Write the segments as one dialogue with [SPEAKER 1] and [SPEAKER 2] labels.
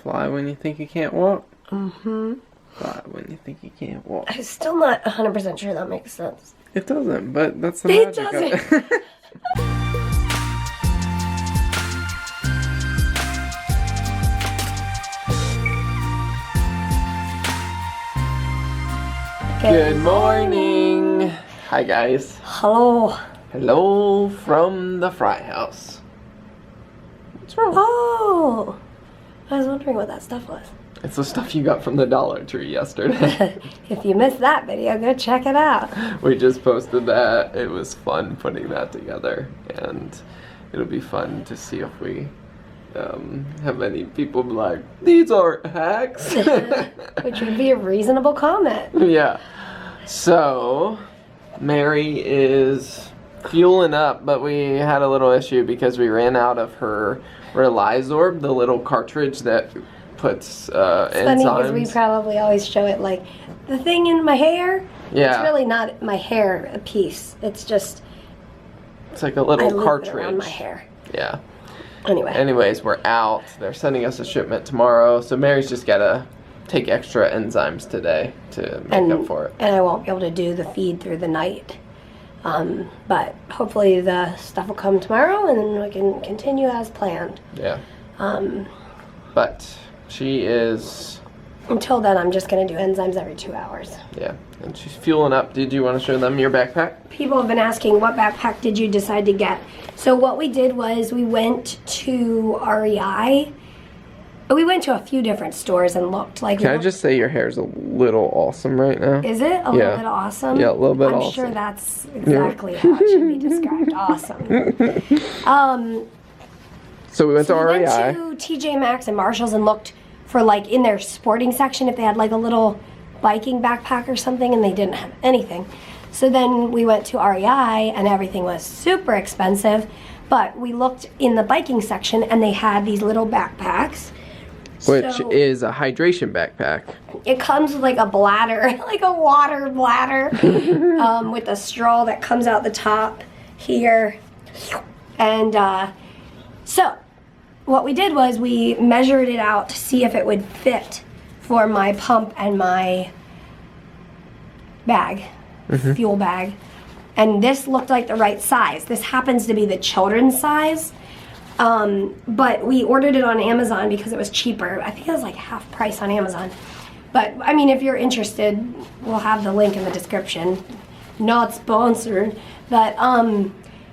[SPEAKER 1] Fly when you think you can't walk.
[SPEAKER 2] Mm-hmm.
[SPEAKER 1] Fly when you think you can't walk.
[SPEAKER 2] I'm still not 100% sure that makes sense.
[SPEAKER 1] It doesn't, but that's the magic of it. Good morning. Hi guys.
[SPEAKER 2] Hello.
[SPEAKER 1] Hello from the Frey house. What's wrong?
[SPEAKER 2] Oh, I was wondering what that stuff was.
[SPEAKER 1] It's the stuff you got from the Dollar Tree yesterday.
[SPEAKER 2] If you missed that video, go check it out.
[SPEAKER 1] We just posted that. It was fun putting that together, and it'll be fun to see if we have any people be like, these aren't hacks.
[SPEAKER 2] Which would be a reasonable comment.
[SPEAKER 1] Yeah. So, Mary is fueling up, but we had a little issue because we ran out of her Relizorb, the little cartridge that puts enzymes.
[SPEAKER 2] Funny because we probably always show it like the thing in my hair.
[SPEAKER 1] Yeah.
[SPEAKER 2] It's really not my hair a piece. It's just
[SPEAKER 1] it's like a little cartridge.
[SPEAKER 2] It around my hair.
[SPEAKER 1] Yeah.
[SPEAKER 2] Anyway.
[SPEAKER 1] Anyways, we're out. They're sending us a shipment tomorrow, so Mary's just gotta take extra enzymes today to make up for it.
[SPEAKER 2] And I won't be able to do the feed through the night. But hopefully the stuff will come tomorrow and then we can continue as planned.
[SPEAKER 1] Yeah. But she is...
[SPEAKER 2] Until then, I'm just going to do enzymes every 2 hours.
[SPEAKER 1] Yeah, and she's fueling up. Did you want to show them your backpack?
[SPEAKER 2] People have been asking, what backpack did you decide to get? So what we did was we went to REI. We went to a few different stores and looked. Can
[SPEAKER 1] I just say your hair's a little awesome right now?
[SPEAKER 2] Is it? A little bit awesome?
[SPEAKER 1] Yeah, a little bit awesome.
[SPEAKER 2] I'm sure that's exactly how it should be described. Awesome.
[SPEAKER 1] So we went to REI.
[SPEAKER 2] We went to TJ Maxx and Marshalls and looked for in their sporting section if they had a little biking backpack or something, and they didn't have anything. So then we went to REI and everything was super expensive, but we looked in the biking section and they had these little backpacks.
[SPEAKER 1] Which is a hydration backpack. It
[SPEAKER 2] comes with a bladder, like a water bladder, with a straw that comes out the top here. And so what we did was we measured it out to see if it would fit for my pump and my bag, fuel bag. And this looked like the right size. This happens to be the children's size. But we ordered it on Amazon because it was cheaper. I think it was half price on Amazon. But, I mean, if you're interested, we'll have the link in the description. Not sponsored. But,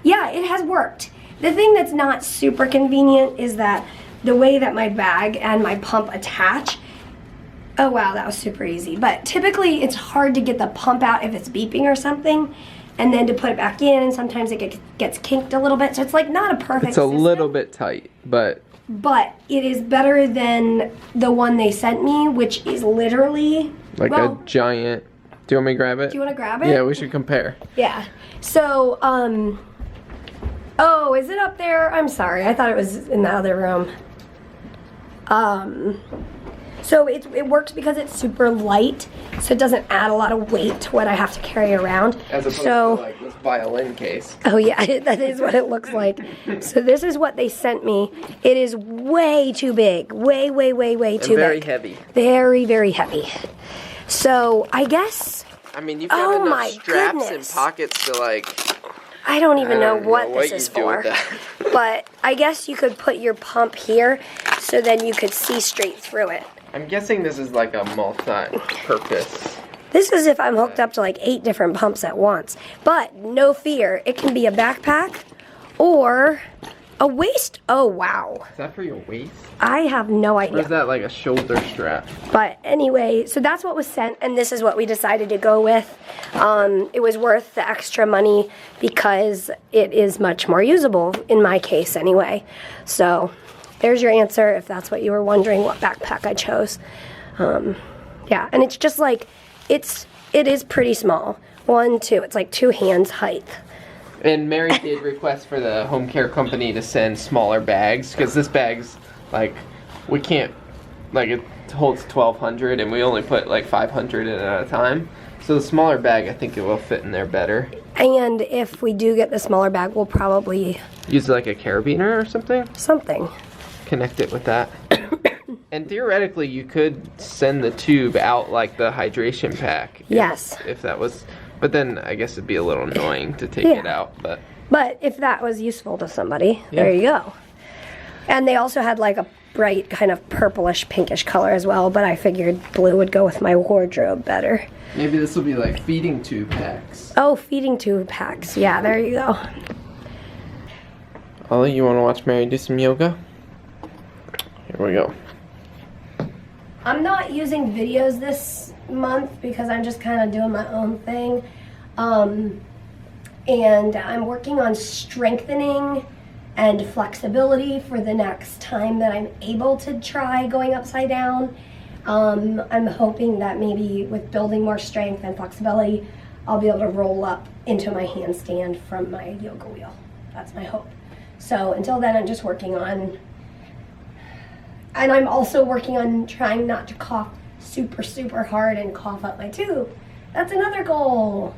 [SPEAKER 2] yeah, it has worked. The thing that's not super convenient is that the way that my bag and my pump attach. Oh, wow, that was super easy. But typically, it's hard to get the pump out if it's beeping or something. And then to put it back in, and sometimes it gets kinked a little bit. So it's not a perfect system.
[SPEAKER 1] It's a little bit tight, but...
[SPEAKER 2] But it is better than the one they sent me, which is literally...
[SPEAKER 1] a giant... Do you want me to grab it?
[SPEAKER 2] Do you want to grab it?
[SPEAKER 1] Yeah, we should compare.
[SPEAKER 2] Yeah. So, oh, is it up there? I'm sorry. I thought it was in the other room. So it works because it's super light, so it doesn't add a lot of weight to what I have to carry around.
[SPEAKER 1] As opposed to this violin case.
[SPEAKER 2] Oh yeah, that is what it looks like. So this is what they sent me. It is way too big. Way too big.
[SPEAKER 1] Very heavy.
[SPEAKER 2] Very, very heavy. So I guess...
[SPEAKER 1] I mean, you've got enough straps and pockets to
[SPEAKER 2] I don't even know what this is for. But I guess you could put your pump here so then you could see straight through it.
[SPEAKER 1] I'm guessing this is a multi-purpose.
[SPEAKER 2] This is if I'm hooked up to 8 different pumps at once. But no fear, it can be a backpack or a waist. Oh, wow.
[SPEAKER 1] Is that for your waist?
[SPEAKER 2] I have no idea.
[SPEAKER 1] Or is that a shoulder strap?
[SPEAKER 2] But anyway, so that's what was sent, and this is what we decided to go with. It was worth the extra money because it is much more usable, in my case anyway. So there's your answer if that's what you were wondering what backpack I chose. Yeah, and it's just it is pretty small. 1, 2, it's 2 hands height.
[SPEAKER 1] And Mary did request for the home care company to send smaller bags because this bag's we can't it holds 1,200 and we only put 500 in at a time. So the smaller bag, I think it will fit in there better.
[SPEAKER 2] And if we do get the smaller bag, we'll probably
[SPEAKER 1] use a carabiner or something.
[SPEAKER 2] Something.
[SPEAKER 1] Connect it with that. And theoretically, you could send the tube out like the hydration pack.
[SPEAKER 2] Yes.
[SPEAKER 1] If that was, but then I guess it'd be a little annoying to take it out.
[SPEAKER 2] But if that was useful to somebody, there you go. And they also had like a bright kind of purplish pinkish color as well, but I figured blue would go with my wardrobe better.
[SPEAKER 1] Maybe this will be like feeding tube packs.
[SPEAKER 2] Oh, feeding tube packs. Yeah, there you go.
[SPEAKER 1] Ollie, you want to watch Mary do some yoga? Here we go.
[SPEAKER 2] I'm not using videos this month because I'm just kind of doing my own thing. And I'm working on strengthening and flexibility for the next time that I'm able to try going upside down. I'm hoping that maybe with building more strength and flexibility, I'll be able to roll up into my handstand from my yoga wheel. That's my hope. So until then, I'm just working on, and I'm also working on trying not to cough super, super hard and cough up my tube. That's another goal.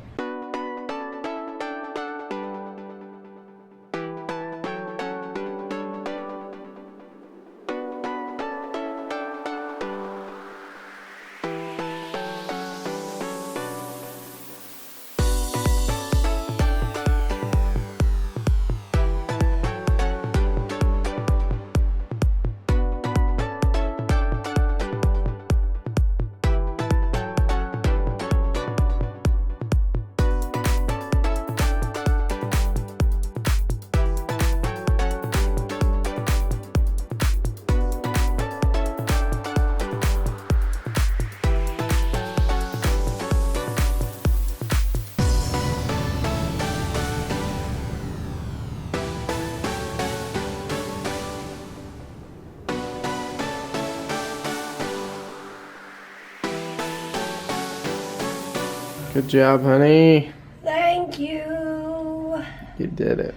[SPEAKER 1] Good job, honey.
[SPEAKER 2] Thank you.
[SPEAKER 1] You did it.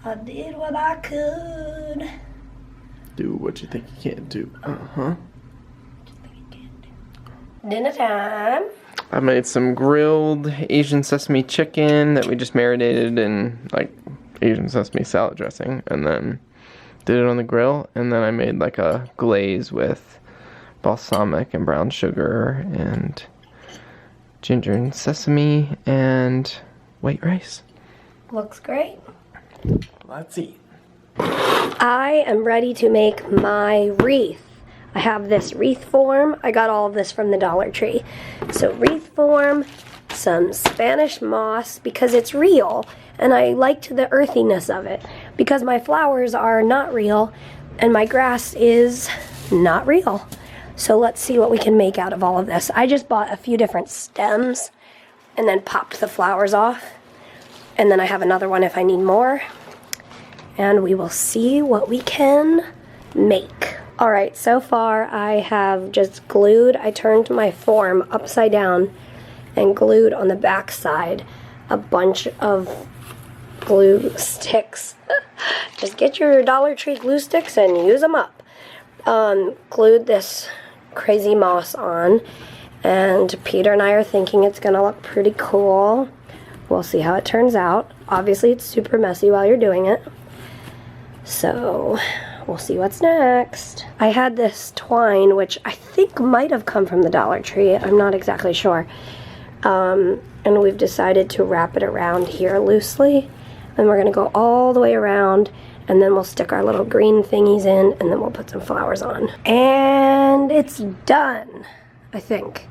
[SPEAKER 2] I did what I could.
[SPEAKER 1] Do what you think you can't do. Uh-huh.
[SPEAKER 2] Dinner time.
[SPEAKER 1] I made some grilled Asian sesame chicken that we just marinated in like Asian sesame salad dressing, and then did it on the grill, and then I made like a glaze with balsamic and brown sugar and ginger and sesame and white rice.
[SPEAKER 2] Looks great.
[SPEAKER 1] Let's eat.
[SPEAKER 2] I am ready to make my wreath. I have this wreath form. I got all of this from the Dollar Tree. So wreath form, some Spanish moss because it's real, and I liked the earthiness of it because my flowers are not real and my grass is not real. So let's see what we can make out of all of this. I just bought a few different stems and then popped the flowers off. And then I have another one if I need more. And we will see what we can make. All right, so far I have just I turned my form upside down and glued on the back side a bunch of glue sticks. Just get your Dollar Tree glue sticks and use them up. Glued this crazy moss on, and Peter and I are thinking it's gonna look pretty cool. We'll see how it turns out. Obviously it's super messy while you're doing it, so we'll see what's next. I had this twine, which I think might have come from the Dollar Tree. I'm not exactly sure. And we've decided to wrap it around here loosely, and we're gonna go all the way around, and then we'll stick our little green thingies in, and then we'll put some flowers on. And it's done, I think.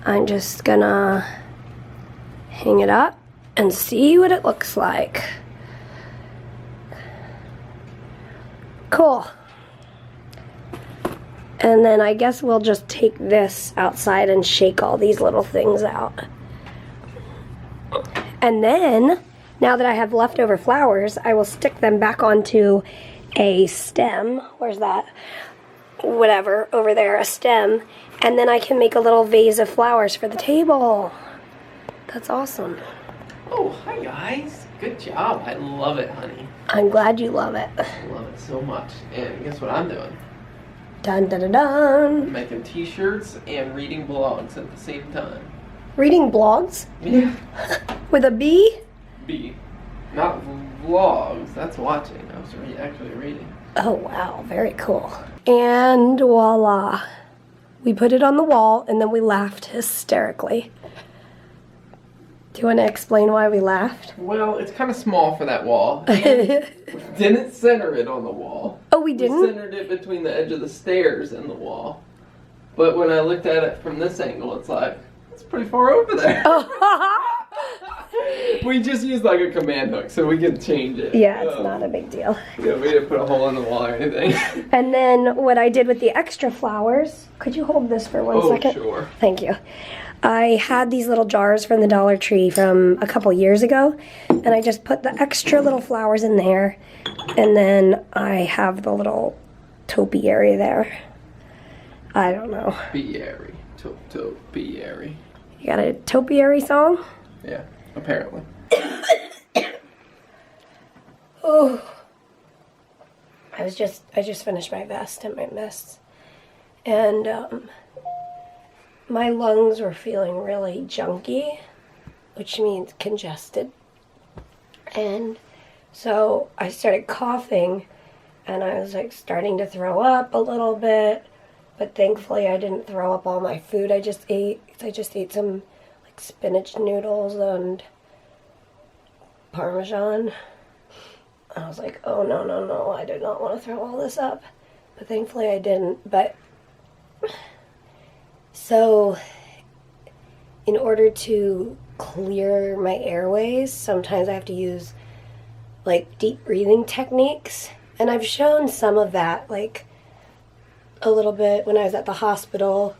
[SPEAKER 2] I'm just gonna hang it up and see what it looks like. Cool. And then I guess we'll just take this outside and shake all these little things out. And then, now that I have leftover flowers, I will stick them back onto a stem. Where's that? Whatever, over there, a stem. And then I can make a little vase of flowers for the table. That's awesome.
[SPEAKER 1] Oh, hi guys. Good job. I love it, honey.
[SPEAKER 2] I'm glad you love it.
[SPEAKER 1] I love it so much. And guess what I'm doing?
[SPEAKER 2] Dun dun dun dun.
[SPEAKER 1] Making t-shirts and reading blogs at the same time.
[SPEAKER 2] Reading blogs?
[SPEAKER 1] Yeah.
[SPEAKER 2] With a B?
[SPEAKER 1] B. Not vlogs. That's watching. I was actually reading.
[SPEAKER 2] Oh wow, very cool. And voila. We put it on the wall and then we laughed hysterically. Do you want to explain why we laughed?
[SPEAKER 1] Well, it's kind of small for that wall. And we didn't center it on the wall.
[SPEAKER 2] Oh, we didn't?
[SPEAKER 1] We centered it between the edge of the stairs and the wall. But when I looked at it from this angle, it's like, it's pretty far over there. We just used like a command hook so we can change it.
[SPEAKER 2] Yeah, it's not a big deal.
[SPEAKER 1] Yeah, we didn't put a hole in the wall or anything.
[SPEAKER 2] And then what I did with the extra flowers, could you hold this for 1 second?
[SPEAKER 1] Oh, sure.
[SPEAKER 2] Thank you. I had these little jars from the Dollar Tree from a couple years ago, and I just put the extra little flowers in there, and then I have the little topiary there. I don't know.
[SPEAKER 1] Topiary. Topiary.
[SPEAKER 2] You got a topiary song?
[SPEAKER 1] Yeah, apparently.
[SPEAKER 2] Oh. I just finished my vest and my mists. And my lungs were feeling really junky, which means congested. And so I started coughing and I was like starting to throw up a little bit, but thankfully I didn't throw up all my food I just ate. I just ate some like spinach noodles and Parmesan. I was like, oh no, I did not want to throw all this up. But thankfully I didn't. But so in order to clear my airways, sometimes I have to use like deep breathing techniques. And I've shown some of that like a little bit when I was at the hospital.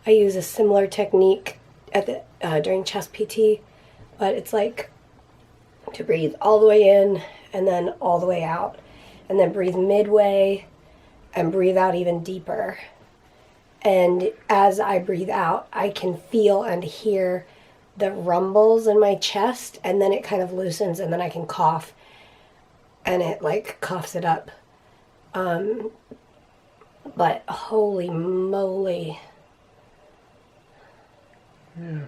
[SPEAKER 2] I use a similar technique at the during chest PT, but it's like to breathe all the way in and then all the way out, and then breathe midway and breathe out even deeper. And as I breathe out, I can feel and hear the rumbles in my chest, and then it kind of loosens, and then I can cough, and it like coughs it up. But holy moly.
[SPEAKER 1] Yeah.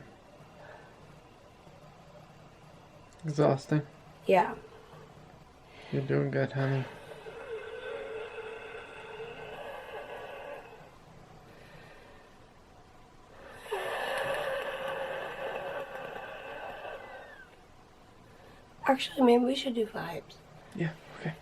[SPEAKER 1] Exhausting.
[SPEAKER 2] Yeah.
[SPEAKER 1] You're doing good, honey.
[SPEAKER 2] Actually, maybe we should do vibes.
[SPEAKER 1] Yeah, okay.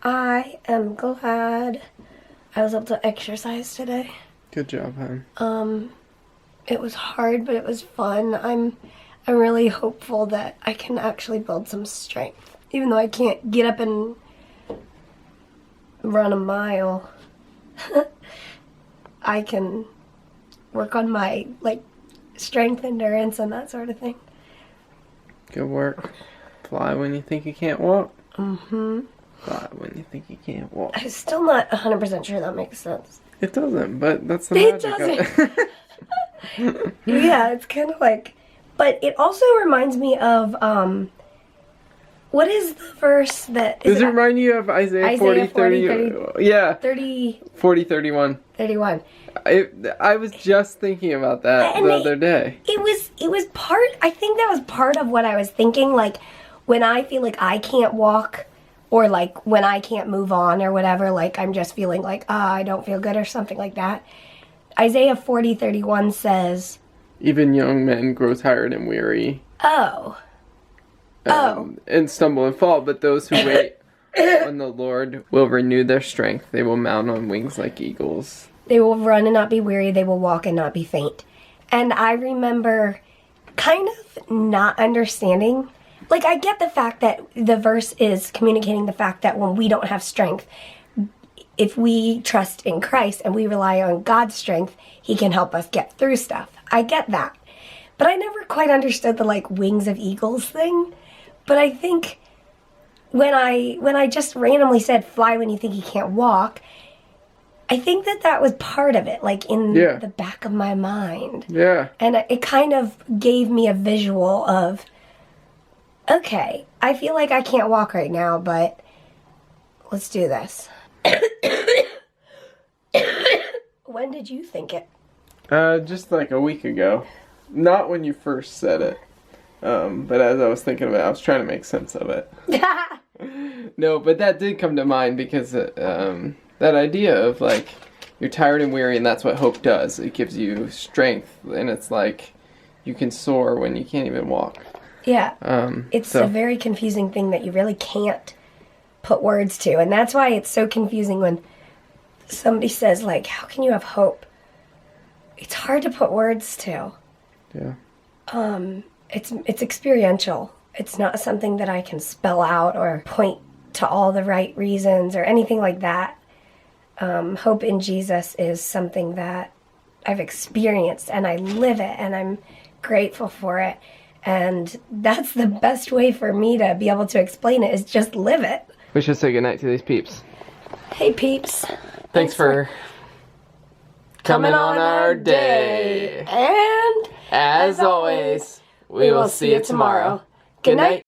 [SPEAKER 2] I am glad I was able to exercise today.
[SPEAKER 1] Good job, hon.
[SPEAKER 2] It was hard, but it was fun. I'm really hopeful that I can actually build some strength. Even though I can't get up and run a mile, I can work on my like strength, endurance, and that sort of thing.
[SPEAKER 1] Good work. Fly when you think you can't walk.
[SPEAKER 2] Mm-hmm.
[SPEAKER 1] Fly when you think you can't walk.
[SPEAKER 2] I'm still not 100% sure that makes sense.
[SPEAKER 1] It doesn't, but that's the
[SPEAKER 2] It
[SPEAKER 1] magic of it.
[SPEAKER 2] Yeah, it's kind of like, but it also reminds me of, what is the verse that...
[SPEAKER 1] Does it remind you of Isaiah 40, 30? Yeah.
[SPEAKER 2] 30...
[SPEAKER 1] 40, 31.
[SPEAKER 2] 31.
[SPEAKER 1] I was just thinking about that the other day.
[SPEAKER 2] It was part, I think that was part of what I was thinking, like, when I feel like I can't walk, or like when I can't move on or whatever, like I'm just feeling like, I don't feel good or something like that. Isaiah 40:31 says,
[SPEAKER 1] even young men grow tired and weary. And stumble and fall, but those who wait on the Lord will renew their strength. They will mount on wings like eagles.
[SPEAKER 2] They will run and not be weary. They will walk and not be faint. And I remember kind of not understanding. Like, I get the fact that the verse is communicating the fact that when we don't have strength, if we trust in Christ and we rely on God's strength, He can help us get through stuff. I get that. But I never quite understood the, like, wings of eagles thing. But I think when I just randomly said, fly when you think you can't walk, I think that was part of it, like in the back of my mind.
[SPEAKER 1] Yeah.
[SPEAKER 2] And it kind of gave me a visual of, okay, I feel like I can't walk right now, but let's do this. When did you think it?
[SPEAKER 1] Just like a week ago. Not when you first said it. But as I was thinking of it, I was trying to make sense of it. No, but that did come to mind because that idea of like you're tired and weary and that's what hope does. It gives you strength and it's like you can soar when you can't even walk.
[SPEAKER 2] Yeah. It's a very confusing thing that you really can't put words to. And that's why it's so confusing when somebody says like, how can you have hope? It's hard to put words to.
[SPEAKER 1] Yeah.
[SPEAKER 2] It's experiential. It's not something that I can spell out or point to all the right reasons or anything like that. Hope in Jesus is something that I've experienced and I live it and I'm grateful for it. And that's the best way for me to be able to explain it is just live it.
[SPEAKER 1] We should say goodnight to these peeps.
[SPEAKER 2] Hey peeps.
[SPEAKER 1] Thanks for coming on our day.
[SPEAKER 2] And
[SPEAKER 1] as always, we will see you tomorrow. Good night.